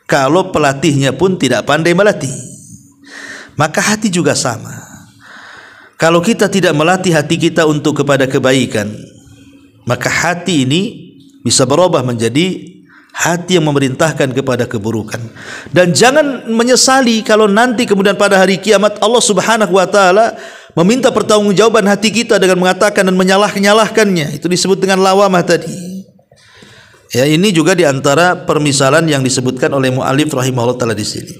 kalau pelatihnya pun tidak pandai melatih. Maka hati juga sama. Kalau kita tidak melatih hati kita untuk kepada kebaikan, maka hati ini bisa berubah menjadi hati yang memerintahkan kepada keburukan. Dan jangan menyesali kalau nanti kemudian pada hari kiamat Allah Subhanahu wa taala meminta pertanggungjawaban hati kita dengan mengatakan dan menyalahkannya. Itu disebut dengan lawamah tadi. Ya, ini juga diantara permisalan yang disebutkan oleh mu'alif rahimahullah taala di sini.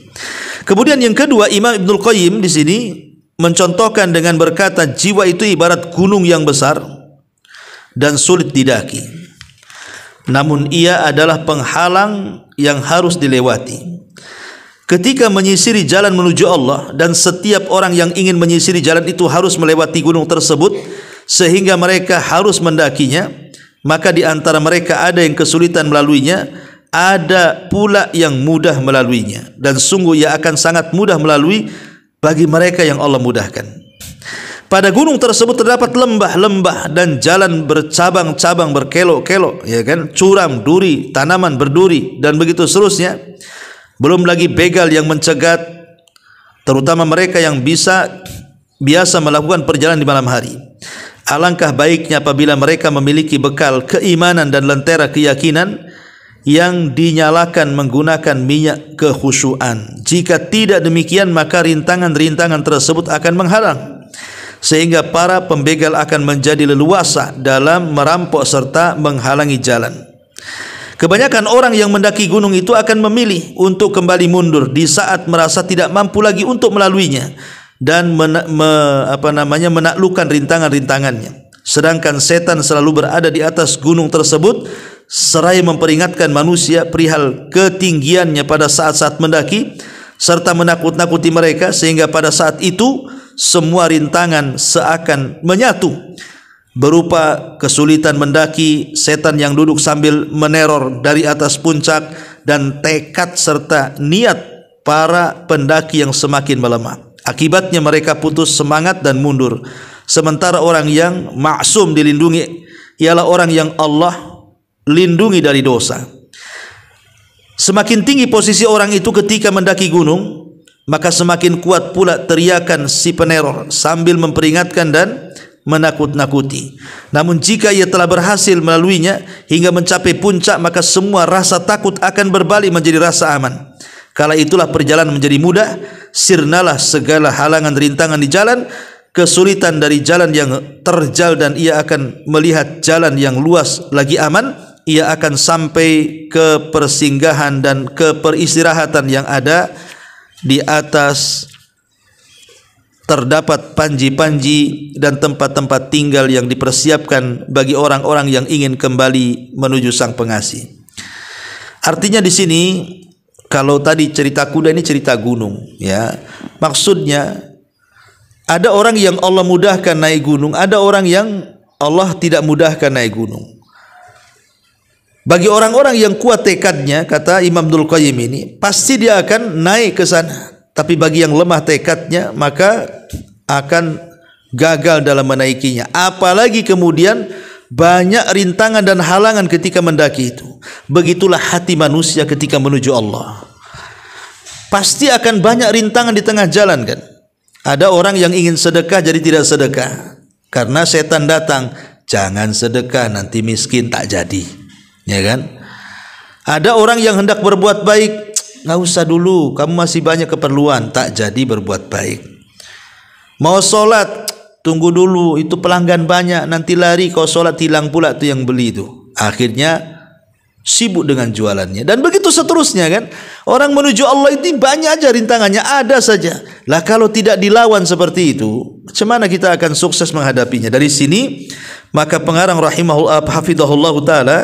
Kemudian yang kedua, Imam Ibnu Qayyim di sini mencontohkan dengan berkata, jiwa itu ibarat gunung yang besar dan sulit didaki. Namun ia adalah penghalang yang harus dilewati. Ketika menyisiri jalan menuju Allah, dan setiap orang yang ingin menyisiri jalan itu harus melewati gunung tersebut sehingga mereka harus mendakinya, maka di antara mereka ada yang kesulitan melaluinya, ada pula yang mudah melaluinya, dan sungguh ia akan sangat mudah melalui bagi mereka yang Allah mudahkan. Pada gunung tersebut terdapat lembah-lembah dan jalan bercabang-cabang, berkelok-kelok, ya kan, curam, duri, tanaman berduri, dan begitu seterusnya. Belum lagi begal yang mencegat, terutama mereka yang biasa melakukan perjalanan di malam hari. Alangkah baiknya apabila mereka memiliki bekal keimanan dan lentera keyakinan yang dinyalakan menggunakan minyak kekhusyuan. Jika tidak demikian, maka rintangan-rintangan tersebut akan menghalang, sehingga para pembegal akan menjadi leluasa dalam merampok serta menghalangi jalan. Kebanyakan orang yang mendaki gunung itu akan memilih untuk kembali mundur di saat merasa tidak mampu lagi untuk melaluinya dan menaklukkan rintangan-rintangannya. Sedangkan setan selalu berada di atas gunung tersebut seraya memperingatkan manusia perihal ketinggiannya pada saat-saat mendaki serta menakut-nakuti mereka, sehingga pada saat itu semua rintangan seakan menyatu, berupa kesulitan mendaki, setan yang duduk sambil meneror dari atas puncak, dan tekad serta niat para pendaki yang semakin melemah. Akibatnya mereka putus semangat dan mundur. Sementara orang yang maksum dilindungi ialah orang yang Allah lindungi dari dosa. Semakin tinggi posisi orang itu ketika mendaki gunung, maka semakin kuat pula teriakan si peneror sambil memperingatkan dan menakut-nakuti. Namun jika ia telah berhasil melaluinya hingga mencapai puncak, maka semua rasa takut akan berbalik menjadi rasa aman. Kala itulah perjalanan menjadi mudah, sirnalah segala halangan rintangan di jalan, kesulitan dari jalan yang terjal, dan ia akan melihat jalan yang luas lagi aman. Ia akan sampai ke persinggahan dan ke peristirahatan yang ada di atas. Terdapat panji-panji dan tempat-tempat tinggal yang dipersiapkan bagi orang-orang yang ingin kembali menuju Sang Pengasih. Artinya di sini, kalau tadi cerita kuda, ini cerita gunung, ya. Maksudnya ada orang yang Allah mudahkan naik gunung, ada orang yang Allah tidak mudahkan naik gunung. Bagi orang-orang yang kuat tekadnya, kata Imam Ibnul Qayyim ini, pasti dia akan naik ke sana. Tapi bagi yang lemah tekadnya, maka akan gagal dalam menaikinya. Apalagi kemudian banyak rintangan dan halangan ketika mendaki itu. Begitulah hati manusia ketika menuju Allah. Pasti akan banyak rintangan di tengah jalan kan. Ada orang yang ingin sedekah jadi tidak sedekah karena setan datang, jangan sedekah nanti miskin, tak jadi, ya kan? Ada orang yang hendak berbuat baik, nggak usah dulu, kamu masih banyak keperluan, tak jadi berbuat baik. Mau sholat, tunggu dulu, itu pelanggan banyak, nanti lari kau sholat hilang pula tuh yang beli itu. Akhirnya sibuk dengan jualannya, dan begitu seterusnya kan. Orang menuju Allah itu banyak aja rintangannya, ada saja. Lah kalau tidak dilawan seperti itu, macam mana kita akan sukses menghadapinya? Dari sini maka pengarang hafidhahullah taala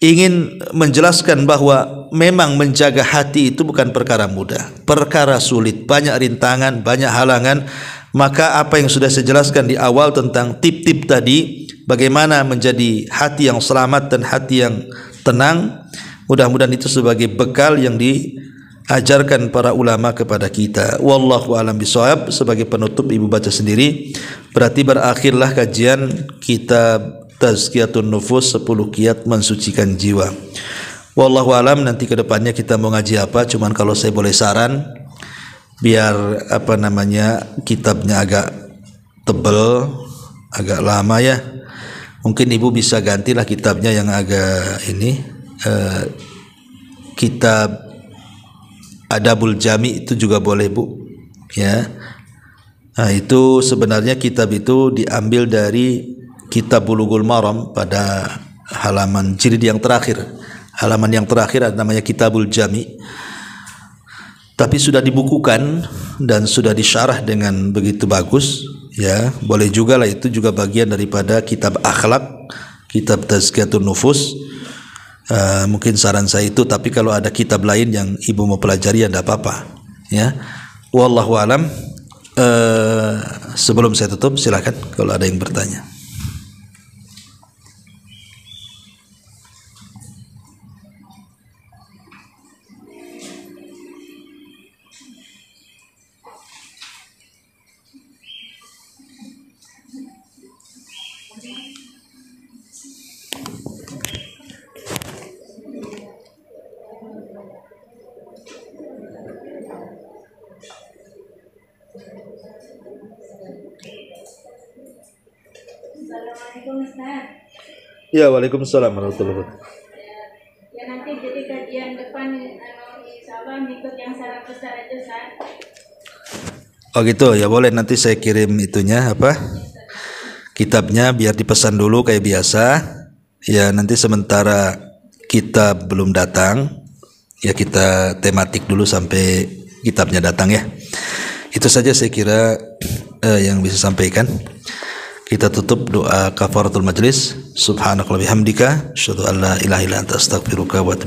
ingin menjelaskan bahwa memang menjaga hati itu bukan perkara mudah, perkara sulit, banyak rintangan, banyak halangan. Maka apa yang sudah saya jelaskan di awal tentang tip-tip tadi, bagaimana menjadi hati yang selamat dan hati yang tenang, mudah-mudahan itu sebagai bekal yang diajarkan para ulama kepada kita. Wallahu a'lam bishawab. Sebagai penutup ibu baca sendiri. Berarti berakhirlah kajian kitab Tazkiyatun Nufus, 10 kiat mensucikan jiwa. Wallahu a'lam. Nanti kedepannya kita mau ngaji apa, cuman kalau saya boleh saran, biar kitabnya agak tebel, agak lama ya, mungkin ibu bisa gantilah kitabnya yang agak ini, kitab Adabul Jami itu juga boleh bu, ya. Nah itu sebenarnya kitab itu diambil dari kitab Bulughul Maram pada halaman jilid yang terakhir. Halaman yang terakhir namanya Kitabul Jami, tapi sudah dibukukan dan sudah disyarah dengan begitu bagus. Ya, boleh juga lah, itu juga bagian daripada kitab akhlak, kitab Tazkiyatun Nufus. Mungkin saran saya itu, tapi kalau ada kitab lain yang ibu mau pelajari ya tidak apa-apa. Ya, wallahu alam. Sebelum saya tutup, silakan kalau ada yang bertanya. Assalamualaikum Ustaz. Ya, waalaikumsalam warahmatullahi wabarakatuh. Ya nanti jadi kajian depan insya Allah ikut yang saran Ustaz aja Ustaz. Oh gitu ya, boleh, nanti saya kirim itunya kitabnya biar dipesan dulu kayak biasa. Ya nanti sementara kita belum datang, ya kita tematik dulu sampai kitabnya datang ya. Itu saja saya kira yang bisa sampaikan. Kita tutup doa kafaratul majlis. Subhanakallahumma bihamdika, asyhadu an la ilaha illa anta, astaghfiruka wa atubu